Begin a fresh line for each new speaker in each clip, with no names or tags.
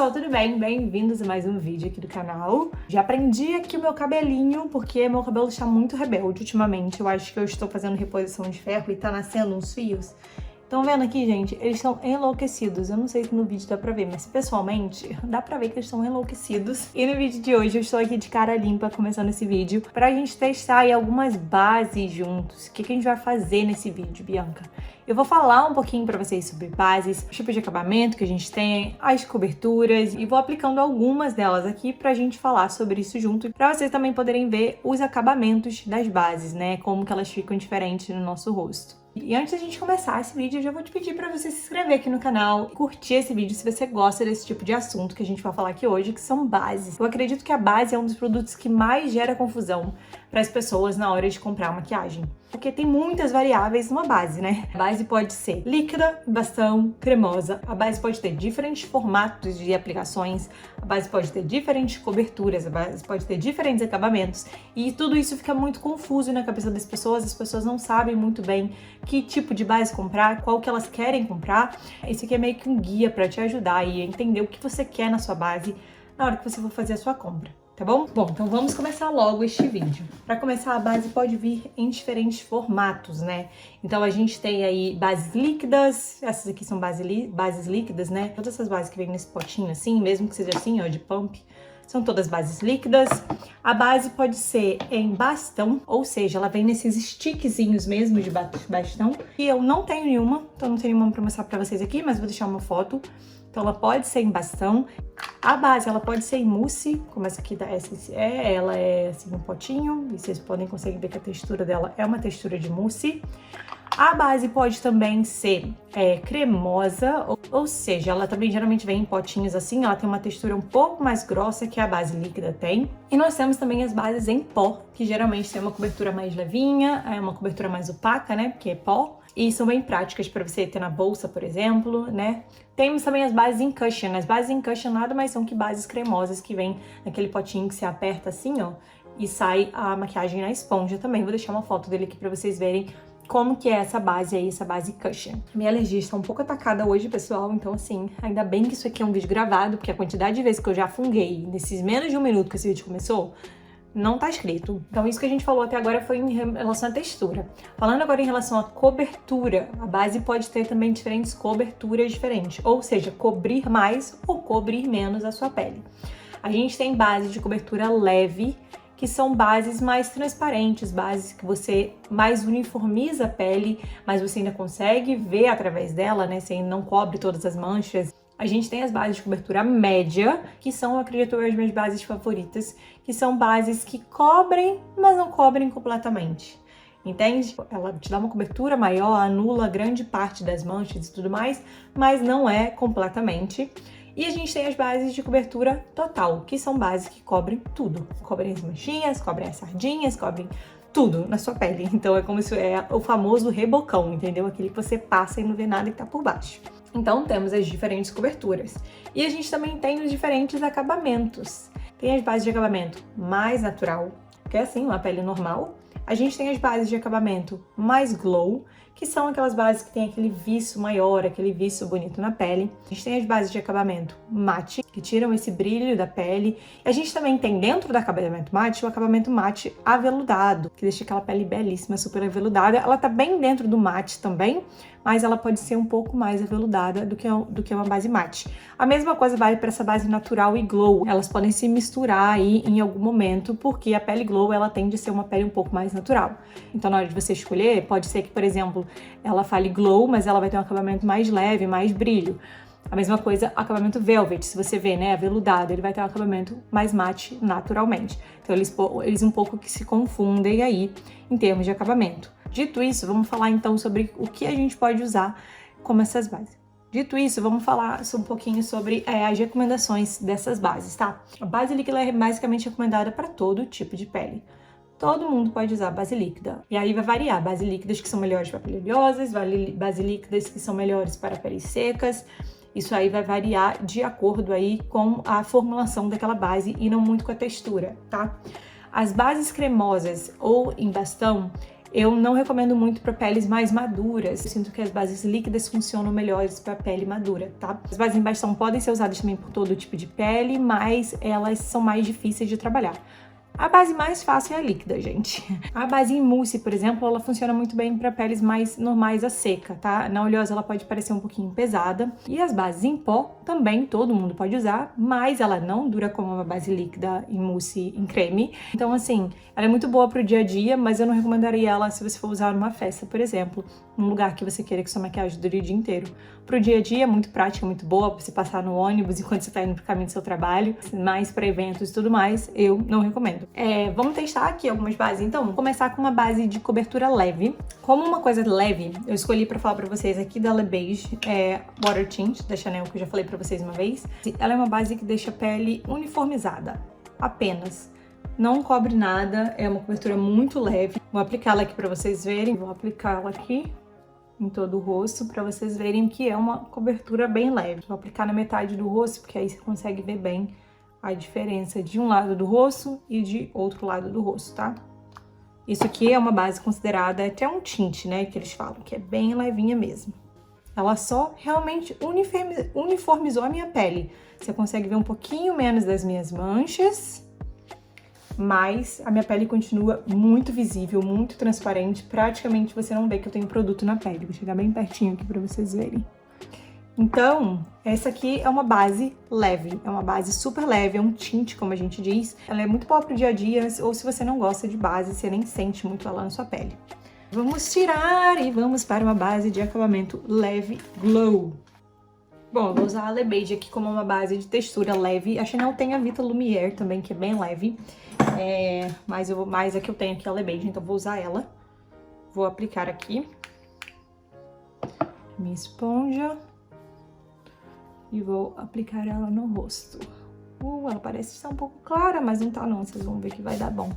pessoal, tudo bem? Bem-vindos a mais um vídeo aqui do canal. Já prendi aqui o meu cabelinho, porque meu cabelo está muito rebelde ultimamente. Eu acho que eu estou fazendo reposição de ferro e tá nascendo uns fios. Estão vendo aqui, gente? Eles estão enlouquecidos. Eu não sei se no vídeo dá pra ver, mas pessoalmente dá pra ver que eles estão enlouquecidos. E no vídeo de hoje eu estou aqui de cara limpa, começando esse vídeo, pra gente testar aí algumas bases juntos. O que a gente vai fazer nesse vídeo, Bianca? Eu vou falar um pouquinho pra vocês sobre bases, tipos de acabamento que a gente tem, as coberturas, e vou aplicando algumas delas aqui pra gente falar sobre isso junto, pra vocês também poderem ver os acabamentos das bases, né? Como que elas ficam diferentes no nosso rosto. E antes da gente começar esse vídeo, eu já vou te pedir para você se inscrever aqui no canal e curtir esse vídeo se você gosta desse tipo de assunto que a gente vai falar aqui hoje, que são bases. Eu acredito que a base é um dos produtos que mais gera confusão para as pessoas na hora de comprar maquiagem. Porque tem muitas variáveis numa base, né? A base pode ser líquida, bastão, cremosa. A base pode ter diferentes formatos de aplicações. A base pode ter diferentes coberturas. A base pode ter diferentes acabamentos. E tudo isso fica muito confuso na cabeça das pessoas. As pessoas não sabem muito bem que tipo de base comprar, qual que elas querem comprar. Esse aqui é meio que um guia para te ajudar a entender o que você quer na sua base na hora que você for fazer a sua compra. Tá bom? Bom, então vamos começar logo este vídeo. Para começar, a base pode vir em diferentes formatos, né? Então a gente tem aí bases líquidas, essas aqui são bases líquidas, né? Todas essas bases que vêm nesse potinho assim, mesmo que seja assim, ó, de pump, são todas bases líquidas. A base pode ser em bastão, ou seja, ela vem nesses stickzinhos mesmo de bastão. E eu não tenho nenhuma, então não tenho nenhuma para mostrar para vocês aqui, mas vou deixar uma foto. Então ela pode ser em bastão. A base, ela pode ser em mousse, como essa aqui da SSE, ela é assim um potinho, e vocês conseguir ver que a textura dela é uma textura de mousse. A base pode também ser cremosa, ou seja, ela também geralmente vem em potinhos assim, ela tem uma textura um pouco mais grossa que a base líquida tem. E nós temos também as bases em pó, que geralmente tem uma cobertura mais levinha, uma cobertura mais opaca, né, porque é pó. E são bem práticas para você ter na bolsa, por exemplo, né? Temos também as bases em cushion. As bases em cushion nada mais são que bases cremosas que vem naquele potinho que você aperta assim, ó, e sai a maquiagem na esponja também. Vou deixar uma foto dele aqui para vocês verem como que é essa base aí, essa base cushion. Minha alergia está um pouco atacada hoje, pessoal, então assim, ainda bem que isso aqui é um vídeo gravado, porque a quantidade de vezes que eu já funguei nesses menos de um minuto que esse vídeo começou, não tá escrito. Então isso que a gente falou até agora foi em relação à textura. Falando agora em relação à cobertura, a base pode ter também diferentes coberturas diferentes, ou seja, cobrir mais ou cobrir menos a sua pele. A gente tem bases de cobertura leve, que são bases mais transparentes, bases que você mais uniformiza a pele, mas você ainda consegue ver através dela, né? Você não cobre todas as manchas. A gente tem as bases de cobertura média, que são, acredito eu, as minhas bases favoritas, que são bases que cobrem, mas não cobrem completamente. Entende? Ela te dá uma cobertura maior, anula grande parte das manchas e tudo mais, mas não é completamente. E a gente tem as bases de cobertura total, que são bases que cobrem tudo. Cobrem as manchinhas, cobrem as sardinhas, cobrem tudo na sua pele. Então é como se é o famoso rebocão, entendeu? Aquele que você passa e não vê nada que tá por baixo. Então temos as diferentes coberturas. E a gente também tem os diferentes acabamentos. Tem as bases de acabamento mais natural, que é assim, uma pele normal. A gente tem as bases de acabamento mais glow, que são aquelas bases que tem aquele viço maior, aquele viço bonito na pele. A gente tem as bases de acabamento mate, que tiram esse brilho da pele. E a gente também tem dentro do acabamento mate, o acabamento mate aveludado, que deixa aquela pele belíssima, super aveludada. Ela tá bem dentro do mate também, mas ela pode ser um pouco mais aveludada do que uma base mate. A mesma coisa vale para essa base natural e glow. Elas podem se misturar aí em algum momento, porque a pele glow, ela tende a ser uma pele um pouco mais natural. Então, na hora de você escolher, pode ser que, por exemplo, ela fale glow, mas ela vai ter um acabamento mais leve, mais brilho. A mesma coisa, acabamento velvet, se você vê, né, aveludado, ele vai ter um acabamento mais mate naturalmente. Então, eles um pouco que se confundem aí em termos de acabamento. Dito isso, vamos falar então sobre o que a gente pode usar como essas bases. Dito isso, vamos falar um pouquinho sobre as recomendações dessas bases, tá? A base líquida é basicamente recomendada para todo tipo de pele. Todo mundo pode usar base líquida. E aí vai variar, base líquidas que são melhores para pele oleosas, base líquidas que são melhores para peles secas. Isso aí vai variar de acordo aí com a formulação daquela base e não muito com a textura, tá? As bases cremosas ou em bastão, Eu não recomendo muito para peles mais maduras. Eu sinto que as bases líquidas funcionam melhores para pele madura, tá? As bases em bastão podem ser usadas também por todo tipo de pele, mas elas são mais difíceis de trabalhar. A base mais fácil é a líquida, gente. A base em mousse, por exemplo, ela funciona muito bem para peles mais normais a seca, tá? Na oleosa ela pode parecer um pouquinho pesada. E as bases em pó também todo mundo pode usar, mas ela não dura como uma base líquida em mousse, em creme. Então, assim, ela é muito boa pro dia a dia, mas eu não recomendaria ela se você for usar numa festa, por exemplo, num lugar que você queira que sua maquiagem dure o dia inteiro. Pro dia a dia é muito prática, muito boa pra você passar no ônibus enquanto você tá indo pro caminho do seu trabalho, mas para eventos e tudo mais, eu não recomendo. Vamos testar aqui algumas bases, então. Vamos começar com uma base de cobertura leve. Como uma coisa leve, eu escolhi pra falar pra vocês aqui da Le Beige, Water Tint, da Chanel, que eu já falei pra vocês uma vez. Ela é uma base que deixa a pele uniformizada, apenas. Não cobre nada, é uma cobertura muito leve. Vou aplicá-la aqui pra vocês verem. Vou aplicá-la aqui em todo o rosto pra vocês verem que é uma cobertura bem leve. Vou aplicar na metade do rosto, porque aí você consegue ver bem a diferença de um lado do rosto e de outro lado do rosto, tá? Isso aqui é uma base considerada até um tint, né, que eles falam, que é bem levinha mesmo. Ela só realmente uniformizou a minha pele. Você consegue ver um pouquinho menos das minhas manchas, mas a minha pele continua muito visível, muito transparente. Praticamente você não vê que eu tenho produto na pele. Vou chegar bem pertinho aqui pra vocês verem. Então, essa aqui é uma base leve, é uma base super leve, é um tint, como a gente diz. Ela é muito boa pro dia a dia, ou se você não gosta de base, você nem sente muito ela na sua pele. Vamos tirar e vamos para uma base de acabamento leve Glow. Bom, eu vou usar a Le Beige aqui como uma base de textura leve. A Chanel tem a Vita Lumière também, que é bem leve. Mas a que eu tenho aqui é a Le Beige, então vou usar ela. Vou aplicar aqui minha esponja. E vou aplicar ela no rosto. Ela parece estar um pouco clara, mas não tá não, vocês vão ver que vai dar bom.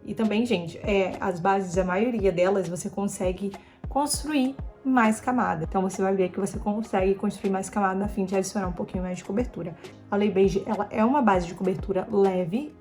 E também, gente, as bases, a maioria delas, você consegue construir mais camada. Então você vai ver que você consegue construir mais camada a fim de adicionar um pouquinho mais de cobertura. A Le Beige, ela é uma base de cobertura leve,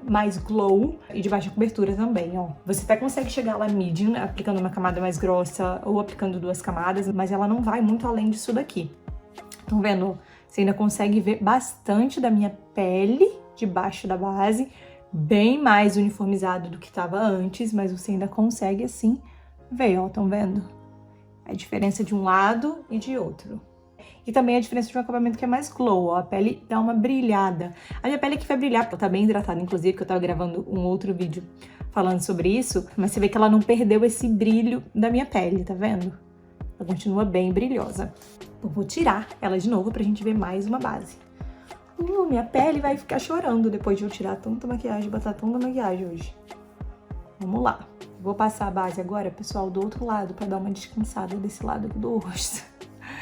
mais glow e de baixa cobertura também, ó. Você até consegue chegar lá medium, aplicando uma camada mais grossa ou aplicando 2 camadas, mas ela não vai muito além disso daqui. Estão vendo? Você ainda consegue ver bastante da minha pele debaixo da base, bem mais uniformizado do que estava antes, mas você ainda consegue assim ver, ó, estão vendo? A diferença de um lado e de outro. E também a diferença de um acabamento que é mais glow, ó, a pele dá uma brilhada. A minha pele aqui vai brilhar, porque ela tá bem hidratada, inclusive, que eu tava gravando um outro vídeo falando sobre isso, mas você vê que ela não perdeu esse brilho da minha pele, tá vendo? Ela continua bem brilhosa. Eu vou tirar ela de novo pra gente ver mais uma base. Minha pele vai ficar chorando depois de eu tirar tanta maquiagem, botar tanta maquiagem hoje. Vamos lá. Vou passar a base agora, pessoal, do outro lado, pra dar uma descansada desse lado aqui do rosto.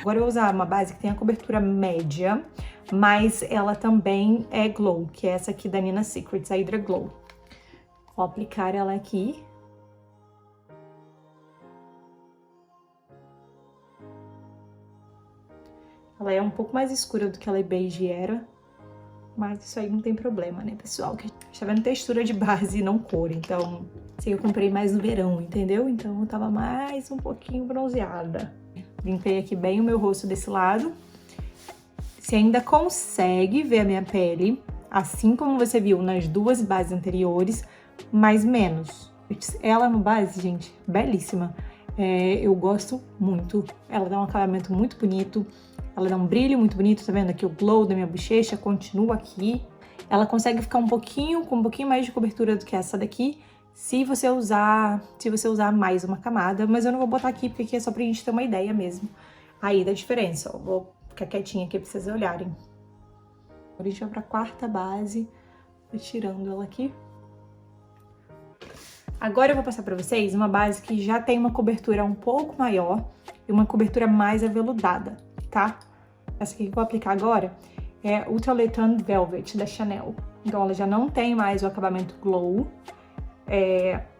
Agora eu vou usar uma base que tem a cobertura média, mas ela também é glow, que é essa aqui da Nina Secrets, a Hydra Glow. Vou aplicar ela aqui. Ela é um pouco mais escura do que a Le Beige era, mas isso aí não tem problema, né, pessoal? Que a gente tá vendo textura de base e não cor, então... Assim, eu comprei mais no verão, entendeu? Então eu tava mais um pouquinho bronzeada. Limpei aqui bem o meu rosto desse lado. Você ainda consegue ver a minha pele, assim como você viu nas 2 bases anteriores, mas menos. Ela é uma base, gente, belíssima. Eu gosto muito. Ela dá um acabamento muito bonito. Ela dá um brilho muito bonito, tá vendo? Aqui o glow da minha bochecha continua aqui. Ela consegue ficar com um pouquinho mais de cobertura do que essa daqui, se você usar mais uma camada, mas eu não vou botar aqui porque aqui é só pra gente ter uma ideia mesmo aí da diferença, ó. Vou ficar quietinha aqui pra vocês olharem. Agora a gente vai pra 4ª base, vou tirando ela aqui. Agora eu vou passar pra vocês uma base que já tem uma cobertura um pouco maior e uma cobertura mais aveludada, tá? Essa aqui que eu vou aplicar agora é Ultra Le Tan Velvet, da Chanel. Então ela já não tem mais o acabamento glow,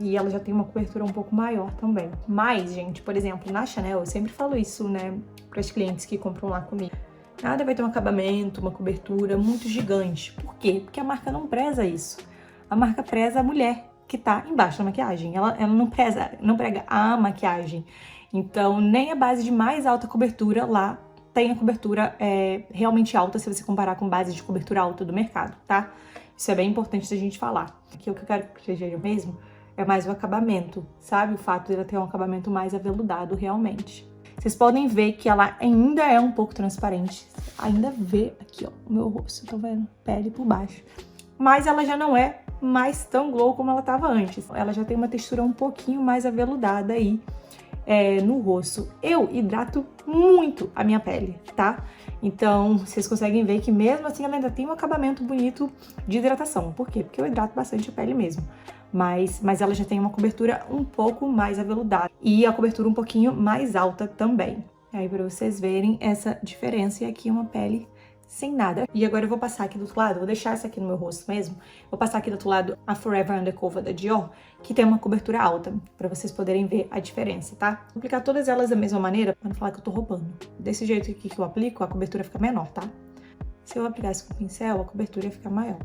e ela já tem uma cobertura um pouco maior também. Mas, gente, por exemplo, na Chanel, eu sempre falo isso, né, para as clientes que compram lá comigo. Nada vai ter um acabamento, uma cobertura muito gigante. Por quê? Porque a marca não preza isso. A marca preza a mulher que tá embaixo da maquiagem. Ela não prega a maquiagem. Então, nem a base de mais alta cobertura lá tem a cobertura realmente alta se você comparar com base de cobertura alta do mercado, tá? Isso é bem importante da gente falar. Aqui o que eu quero que seja mesmo é mais o acabamento, sabe? O fato dela ter um acabamento mais aveludado realmente. Vocês podem ver que ela ainda é um pouco transparente. Ainda vê aqui, ó, o meu rosto, tá vendo? Pele por baixo. Mas ela já não é mais tão glow como ela tava antes. Ela já tem uma textura um pouquinho mais aveludada aí no rosto. Eu hidrato muito a minha pele, tá? Então, vocês conseguem ver que mesmo assim ela ainda tem um acabamento bonito de hidratação. Por quê? Porque eu hidrato bastante a pele mesmo. Mas ela já tem uma cobertura um pouco mais aveludada e a cobertura um pouquinho mais alta também. Aí pra vocês verem essa diferença, e aqui uma pele sem nada. E agora eu vou passar aqui do outro lado, vou deixar essa aqui no meu rosto mesmo. Vou passar aqui do outro lado a Forever Undercover da Dior, que tem uma cobertura alta, pra vocês poderem ver a diferença, tá? Vou aplicar todas elas da mesma maneira, pra não falar que eu tô roubando. Desse jeito aqui que eu aplico, a cobertura fica menor, tá? Se eu aplicasse com o pincel, a cobertura ia ficar maior.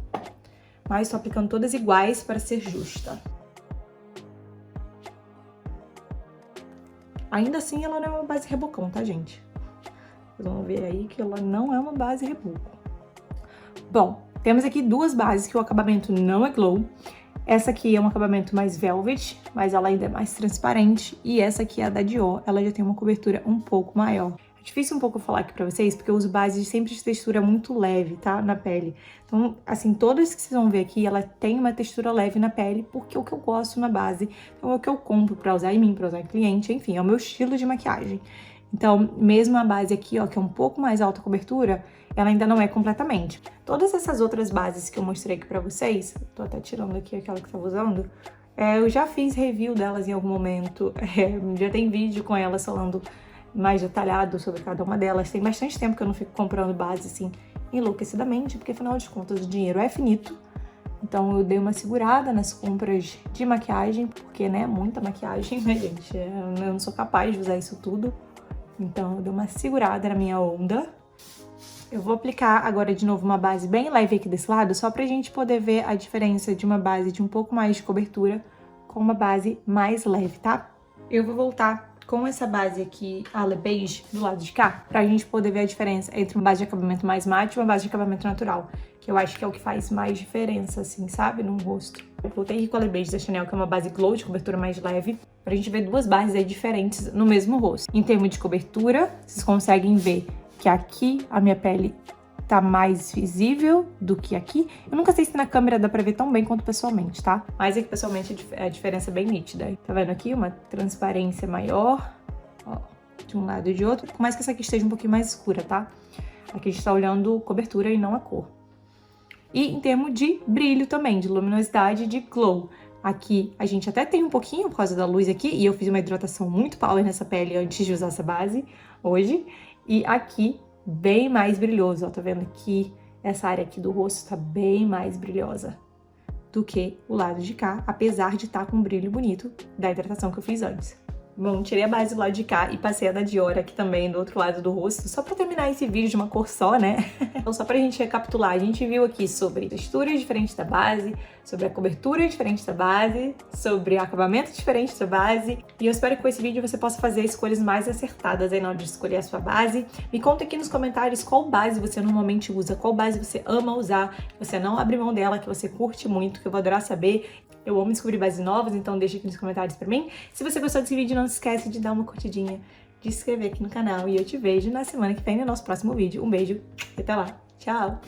Mas tô aplicando todas iguais para ser justa. Ainda assim, ela não é uma base rebocão, tá, gente? Vocês vão ver aí que ela não é uma base reboco. Bom, temos aqui duas bases que o acabamento não é glow. Essa aqui é um acabamento mais velvet, mas ela ainda é mais transparente. E essa aqui é a da Dior, ela já tem uma cobertura um pouco maior. Difícil um pouco falar aqui pra vocês, porque eu uso bases sempre de textura muito leve, tá? Na pele. Então, assim, todas que vocês vão ver aqui, ela tem uma textura leve na pele, porque é o que eu gosto na base. Então, é o que eu compro pra usar em mim, pra usar em cliente, enfim, é o meu estilo de maquiagem. Então, mesmo a base aqui, ó, que é um pouco mais alta cobertura, ela ainda não é completamente. Todas essas outras bases que eu mostrei aqui pra vocês, tô até tirando aqui aquela que eu tava usando, eu já fiz review delas em algum momento, já tem vídeo com elas falando mais detalhado sobre cada uma delas. Tem bastante tempo que eu não fico comprando base assim enlouquecidamente, porque afinal de contas o dinheiro é finito. Então eu dei uma segurada nas compras de maquiagem, porque, né, muita maquiagem, né, gente? Eu não sou capaz de usar isso tudo. Então eu dei uma segurada na minha onda. Eu vou aplicar agora de novo uma base bem leve aqui desse lado, só pra gente poder ver a diferença de uma base de um pouco mais de cobertura com uma base mais leve, tá? Eu vou voltar com essa base aqui, a Le Beige, do lado de cá, pra gente poder ver a diferença entre uma base de acabamento mais mate e uma base de acabamento natural, que eu acho que é o que faz mais diferença, assim, sabe, no rosto. Eu voltei aqui com a Le Beige da Chanel, que é uma base glow, de cobertura mais leve, pra gente ver duas bases aí diferentes no mesmo rosto. Em termos de cobertura, vocês conseguem ver que aqui a minha pele tá mais visível do que aqui. Eu nunca sei se na câmera dá pra ver tão bem quanto pessoalmente, tá? Mas aqui pessoalmente a diferença é bem nítida. Tá vendo aqui? Uma transparência maior, ó, de um lado e de outro. Por mais que essa aqui esteja um pouquinho mais escura, tá? Aqui a gente tá olhando cobertura e não a cor. E em termos de brilho também, de luminosidade, de glow. Aqui a gente até tem um pouquinho por causa da luz aqui, e eu fiz uma hidratação muito power nessa pele antes de usar essa base hoje. E aqui bem mais brilhoso, ó, tá vendo que essa área aqui do rosto tá bem mais brilhosa do que o lado de cá, apesar de estar com um brilho bonito da hidratação que eu fiz antes. Bom, tirei a base do lado de cá e passei a da Dior aqui também do outro lado do rosto, só pra terminar esse vídeo de uma cor só, né? Então, só pra gente recapitular, a gente viu aqui sobre texturas diferentes da base, sobre a cobertura diferente da base, sobre acabamento diferente da base, e eu espero que com esse vídeo você possa fazer escolhas mais acertadas aí na hora de escolher a sua base. Me conta aqui nos comentários qual base você normalmente usa, qual base você ama usar, que você não abre mão dela, que você curte muito, que eu vou adorar saber. Eu amo descobrir bases novas, então deixa aqui nos comentários pra mim. Se você gostou desse vídeo, não se esquece de dar uma curtidinha, de se inscrever aqui no canal. E eu te vejo na semana que vem no nosso próximo vídeo. Um beijo e até lá. Tchau!